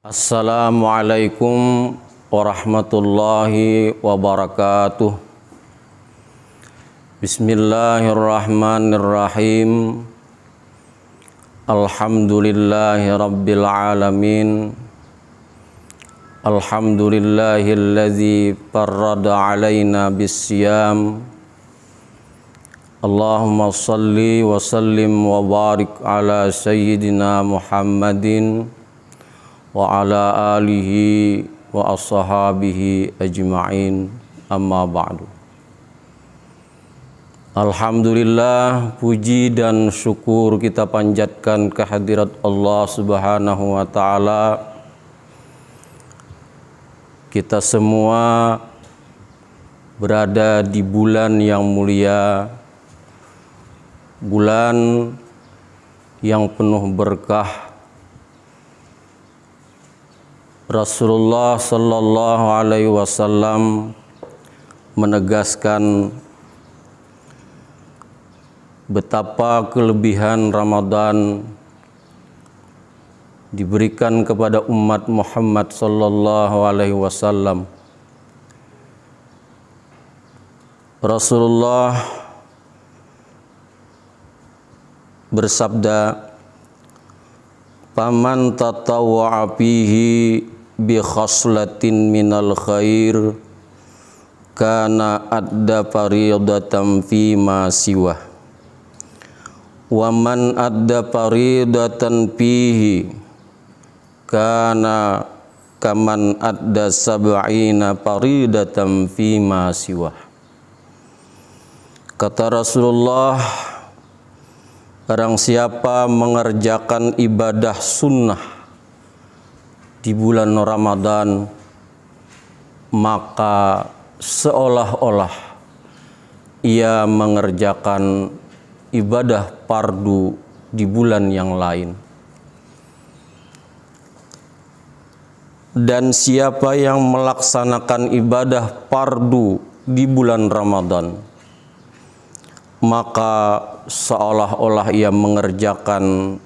Assalamualaikum warahmatullahi wabarakatuh. Bismillahirrahmanirrahim. Alhamdulillahi rabbil alamin. Alhamdulillahilladzi farrada alaina bisyam. Allahumma salli wa sallim wa barik ala sayyidina Muhammadin wa ala alihi wa ashabihi ajma'in, amma ba'du. Alhamdulillah, puji dan syukur kita panjatkan kehadirat Allah Subhanahu wa ta'ala. Kita semua berada di bulan yang mulia, bulan yang penuh berkah. Rasulullah sallallahu alaihi wasallam menegaskan betapa kelebihan Ramadan diberikan kepada umat Muhammad sallallahu alaihi wasallam. Rasulullah bersabda, "Faman tatawwa'a fihi bi khaslatin minal khair kana adda faridatan fi ma siwa wa man adda faridatan fihi kana kaman adda sab'ina faridatan fi ma siwa." Kata Rasulullah, barang siapa mengerjakan ibadah sunnah di bulan Ramadan, maka seolah-olah ia mengerjakan ibadah fardu di bulan yang lain. Dan siapa yang melaksanakan ibadah fardu di bulan Ramadan, maka seolah-olah ia mengerjakan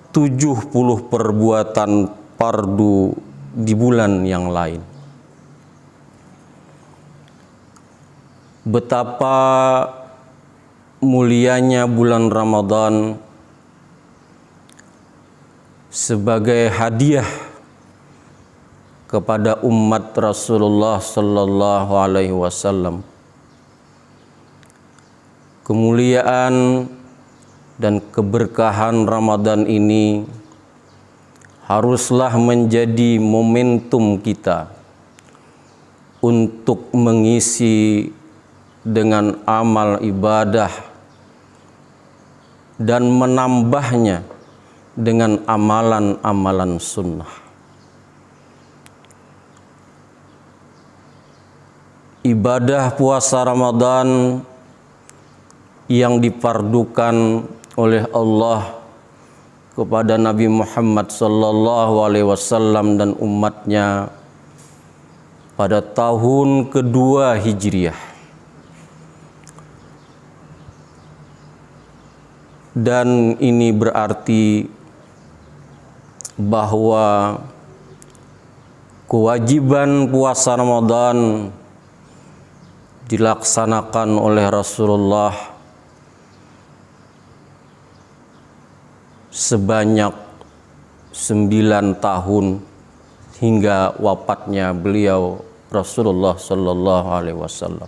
70 perbuatan fardu di bulan yang lain. Betapa mulianya bulan Ramadan sebagai hadiah kepada umat Rasulullah sallallahu alaihi wasallam. Kemuliaan dan keberkahan Ramadan ini haruslah menjadi momentum kita untuk mengisi dengan amal ibadah dan menambahnya dengan amalan-amalan sunnah. Ibadah puasa Ramadan yang difardukan oleh Allah kepada Nabi Muhammad sallallahu alaihi wasallam dan umatnya pada tahun kedua Hijriah. Dan ini berarti bahwa kewajiban puasa Ramadan dilaksanakan oleh Rasulullah sebanyak 9 tahun hingga wafatnya beliau Rasulullah sallallahu alaihi wasallam.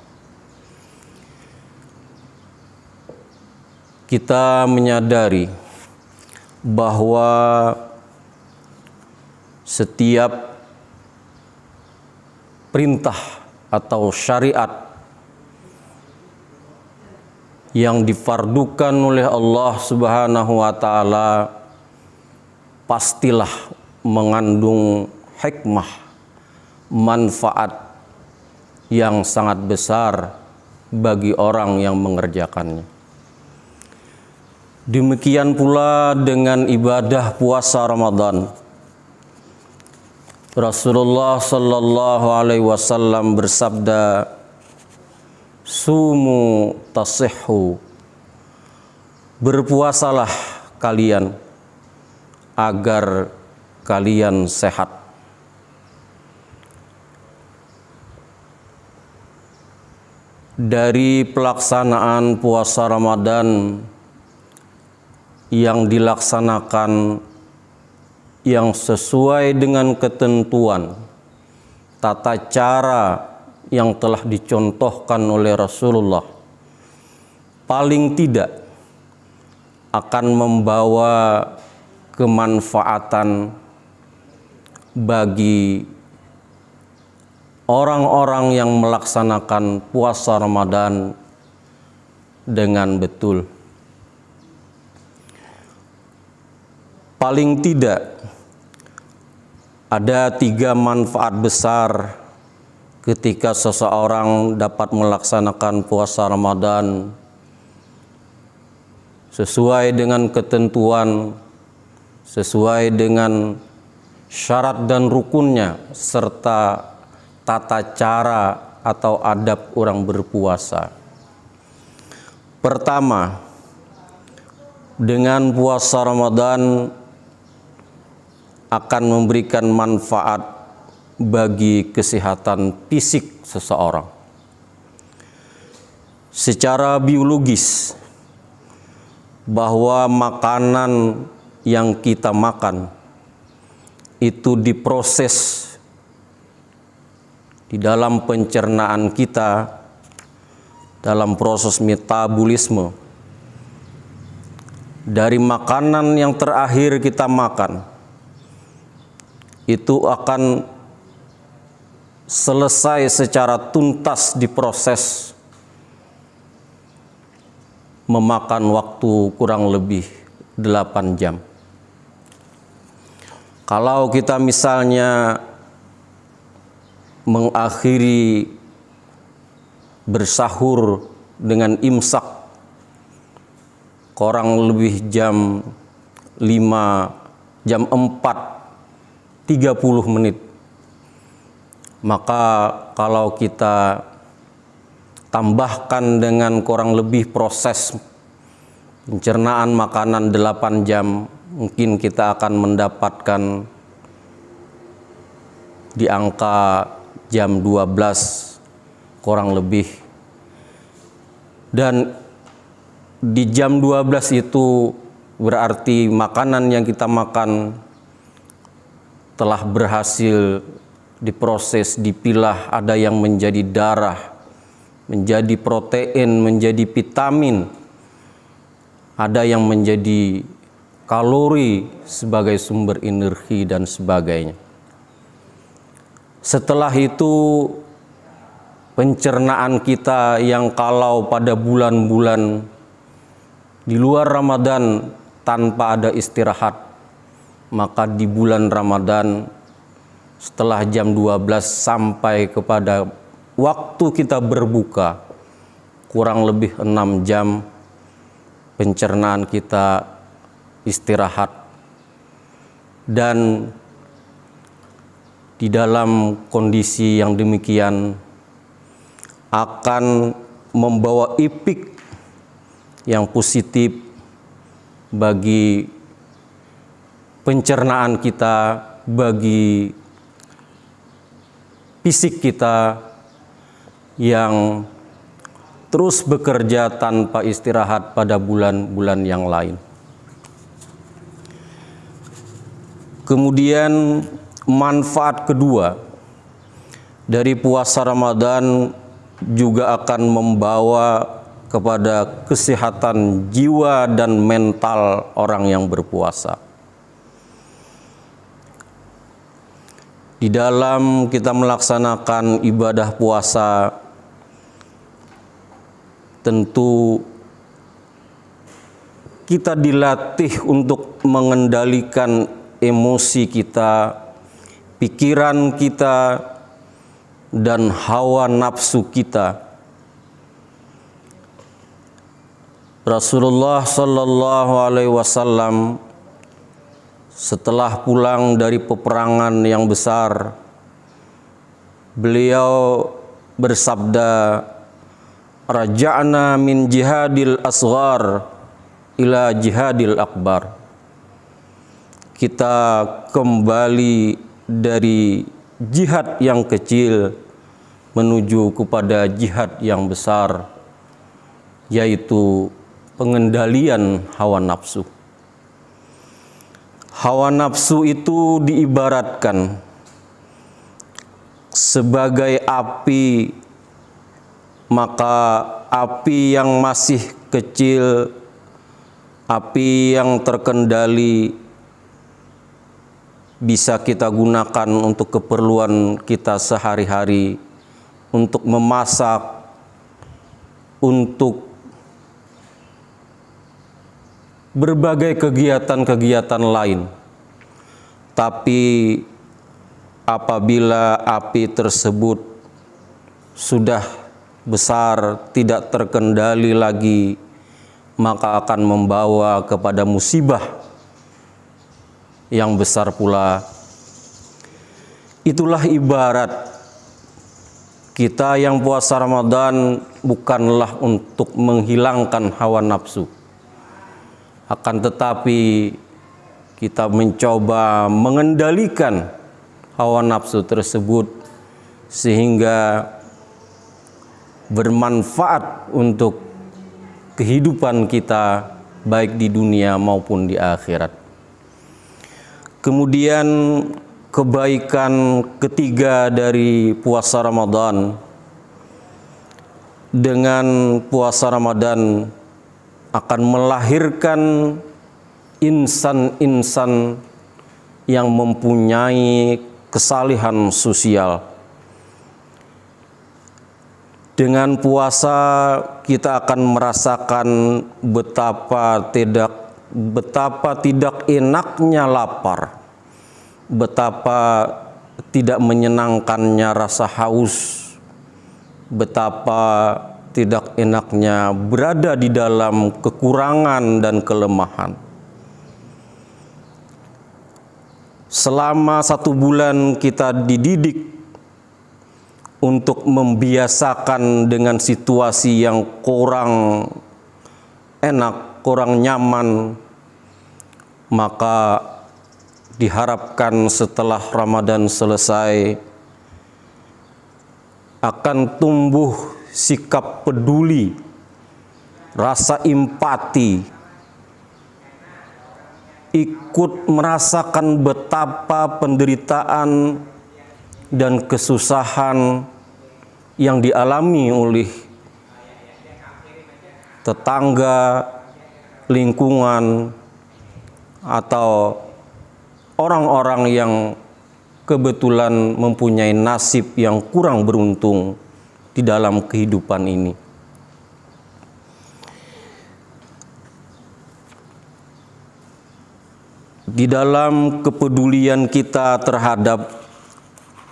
Kita menyadari bahwa setiap perintah atau syariat yang difardukan oleh Allah Subhanahu wa ta'ala pastilah mengandung hikmah, manfaat yang sangat besar bagi orang yang mengerjakannya. Demikian pula dengan ibadah puasa Ramadan. Rasulullah sallallahu alaihi wasallam bersabda, "Sumu tasihhu." Berpuasalah kalian agar kalian sehat. Dari pelaksanaan puasa Ramadan yang dilaksanakan yang sesuai dengan ketentuan tata cara yang telah dicontohkan oleh Rasulullah, paling tidak akan membawa kemanfaatan bagi orang-orang yang melaksanakan puasa Ramadan dengan betul. Paling tidak ada 3 manfaat besar ketika seseorang dapat melaksanakan puasa Ramadan sesuai dengan ketentuan, sesuai dengan syarat dan rukunnya, serta tata cara atau adab orang berpuasa. Pertama, dengan puasa Ramadan akan memberikan manfaat bagi kesehatan fisik seseorang. Secara biologis, bahwa makanan yang kita makan itu diproses di dalam pencernaan kita, dalam proses metabolisme. Dari makanan yang terakhir kita makan, itu akan selesai secara tuntas diproses, memakan waktu kurang lebih 8 jam. Kalau kita misalnya mengakhiri bersahur dengan imsak kurang lebih jam 5, jam 4:30 menit, maka kalau kita tambahkan dengan kurang lebih proses pencernaan makanan 8 jam, mungkin kita akan mendapatkan di angka jam 12 kurang lebih. Dan di jam 12 itu berarti makanan yang kita makan telah berhasil diproses, dipilah, ada yang menjadi darah, menjadi protein, menjadi vitamin, ada yang menjadi kalori sebagai sumber energi dan sebagainya. Setelah itu pencernaan kita yang kalau pada bulan-bulan di luar Ramadan tanpa ada istirahat, maka di bulan Ramadan setelah jam 12 sampai kepada waktu kita berbuka kurang lebih 6 jam pencernaan kita istirahat. Dan di dalam kondisi yang demikian akan membawa efek yang positif bagi pencernaan kita, bagi fisik kita yang terus bekerja tanpa istirahat pada bulan-bulan yang lain. Kemudian manfaat kedua dari puasa Ramadan juga akan membawa kepada kesehatan jiwa dan mental orang yang berpuasa. Di dalam kita melaksanakan ibadah puasa, tentu kita dilatih untuk mengendalikan emosi kita, pikiran kita, dan hawa nafsu kita. Rasulullah Sallallahu Alaihi Wasallam setelah pulang dari peperangan yang besar, beliau bersabda, "Raja'na min jihadil asghar ila jihadil akbar." kita kembali dari jihad yang kecil menuju kepada jihad yang besar, yaitu pengendalian hawa nafsu. Hawa nafsu itu diibaratkan sebagai api, maka api yang masih kecil, api yang terkendali, bisa kita gunakan untuk keperluan kita sehari-hari, untuk memasak, untuk berbagai kegiatan-kegiatan lain. Tapi apabila api tersebut sudah besar, tidak terkendali lagi, maka akan membawa kepada musibah yang besar pula. Itulah ibarat kita yang puasa Ramadan bukanlah untuk menghilangkan hawa nafsu, akan tetapi kita mencoba mengendalikan hawa nafsu tersebut sehingga bermanfaat untuk kehidupan kita baik di dunia maupun di akhirat. Kemudian kebaikan ketiga dari puasa Ramadan, dengan puasa Ramadan akan melahirkan insan-insan yang mempunyai kesalihan sosial. Dengan puasa kita akan merasakan betapa tidak enaknya lapar, betapa tidak menyenangkannya rasa haus, betapa tidak enaknya berada di dalam kekurangan dan kelemahan. Selama 1 bulan kita dididik untuk membiasakan dengan situasi yang kurang enak, kurang nyaman, maka diharapkan setelah Ramadan selesai akan tumbuh sikap peduli, rasa empati, ikut merasakan betapa penderitaan dan kesusahan yang dialami oleh tetangga, lingkungan, atau orang-orang yang kebetulan mempunyai nasib yang kurang beruntung di dalam kehidupan ini. Di dalam kepedulian kita terhadap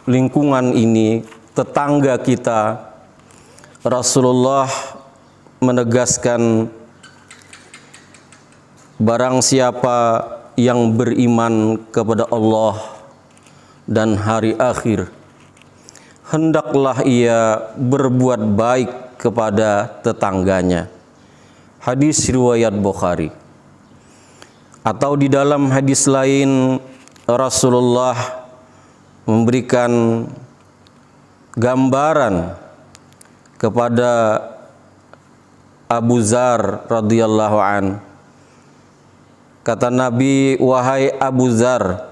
lingkungan ini, tetangga kita, Rasulullah menegaskan, barang siapa yang beriman kepada Allah dan hari akhir, hendaklah ia berbuat baik kepada tetangganya. Hadis riwayat Bukhari. Atau di dalam hadis lain, Rasulullah memberikan gambaran kepada Abu Dzar radhiyallahu an. Kata Nabi, wahai Abu Dzar,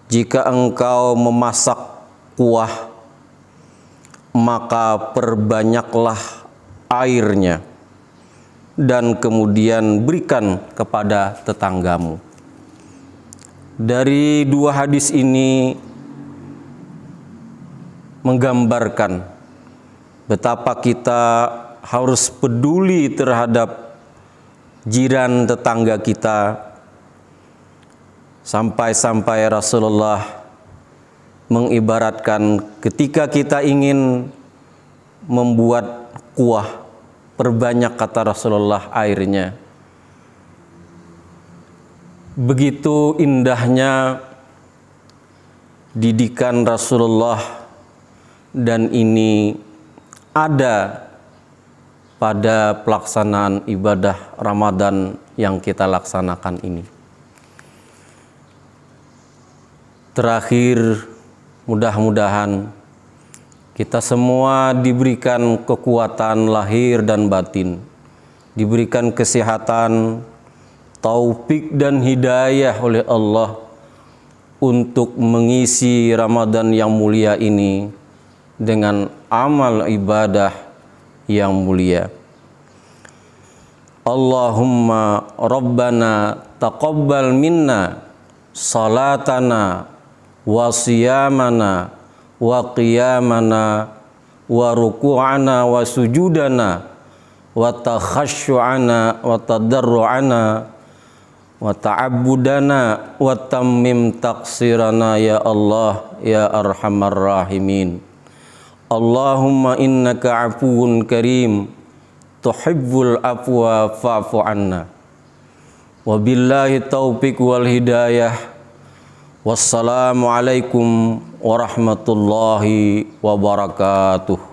jika engkau memasak kuah, maka perbanyaklah airnya dan kemudian berikan kepada tetanggamu. Dari 2 hadis ini menggambarkan betapa kita harus peduli terhadap jiran tetangga kita, sampai-sampai Rasulullah mengibaratkan ketika kita ingin membuat kuah, perbanyak, kata Rasulullah, airnya. Begitu indahnya didikan Rasulullah, dan ini ada pada pelaksanaan ibadah Ramadan yang kita laksanakan ini. terakhir mudah-mudahan kita semua diberikan kekuatan lahir dan batin, diberikan kesehatan, taufik dan hidayah oleh Allah untuk mengisi Ramadan yang mulia ini dengan amal ibadah yang mulia. Allahumma Rabbana taqabbal minna salatana wa siyamana wa qiyamana wa ruku'ana wa sujudana wa takhashu'ana wa tadarru'ana wa ta'abbudana wa tammim taqsirana ya Allah ya arhamar rahimin. Allahumma innaka afuwun karim tuhibbul afwa fa'fu anna. Wabillahi taufiq wal hidayah. Wassalamualaikum warahmatullahi wabarakatuh.